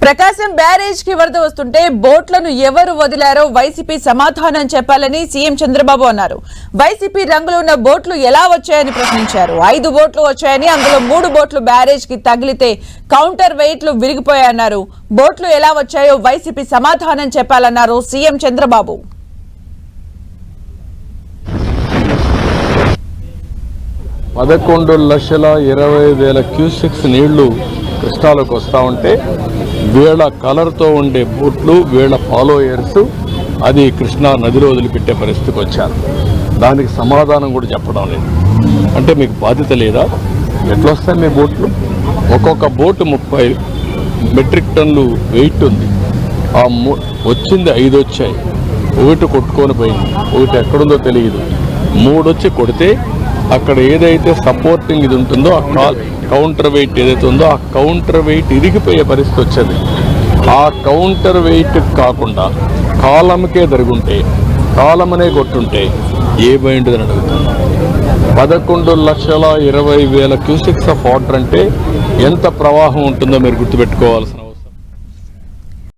ప్రకాశం barrage కి వరద వస్తుంటే బోట్లను ఎవరు వదిలారో వైసీపీ సమాధానం చెప్పాలని సీఎం చంద్రబాబు అన్నారు. వైసీపీ రంగులో ఉన్న బోట్లు ఎలా వచ్చాయని ప్రశ్నించారు. 5 బోట్లు వచ్చాయని, అందులో 3 బోట్లు బ్యారేజ్ కి తగిలితే కౌంటర్ వెయిట్లు విరిగిపోయాయన్నారు. బోట్లు ఎలా వచ్చాయో వైసీపీ సమాధానం చెప్పాలన్నారు సీఎం చంద్రబాబు. $11,20,000 క్యూసెక్స్ నీళ్లు కృష్ణాలోకి వస్తూ ఉంటే వీళ్ళ కలర్తో ఉండే బోట్లు, వీళ్ళ ఫాలోయర్స్ అది కృష్ణా నదిలో వదిలిపెట్టే పరిస్థితికి వచ్చారు. దానికి సమాధానం కూడా చెప్పడం లేదు. అంటే మీకు బాధ్యత లేదా? ఎట్లా వస్తాయి మీ బోట్లు? ఒక్కొక్క బోటు 30 మెట్రిక్ టన్నులు వెయిట్ ఉంది. వచ్చింది 5 వచ్చాయి. 1 కొట్టుకొని పోయింది, 1 ఎక్కడుందో తెలియదు. 3 వచ్చి కొడితే అక్కడ ఏదైతే సపోర్టింగ్ ఇది ఉంటుందో ఆ కౌంటర్ వెయిట్ ఏదైతే ఉందో ఆ కౌంటర్ వెయిట్ ఇరిగిపోయే పరిస్థితి వచ్చేది. ఆ కౌంటర్ వెయిట్ కాకుండా కాలంకే జరుగుంటే, కాలమనే కొట్టుంటే ఏమైందని అడుగుతాను. 11,20,000 క్యూసెక్స్ ఆఫ్ వాటర్ అంటే ఎంత ప్రవాహం ఉంటుందో మీరు గుర్తుపెట్టుకోవాల్సిన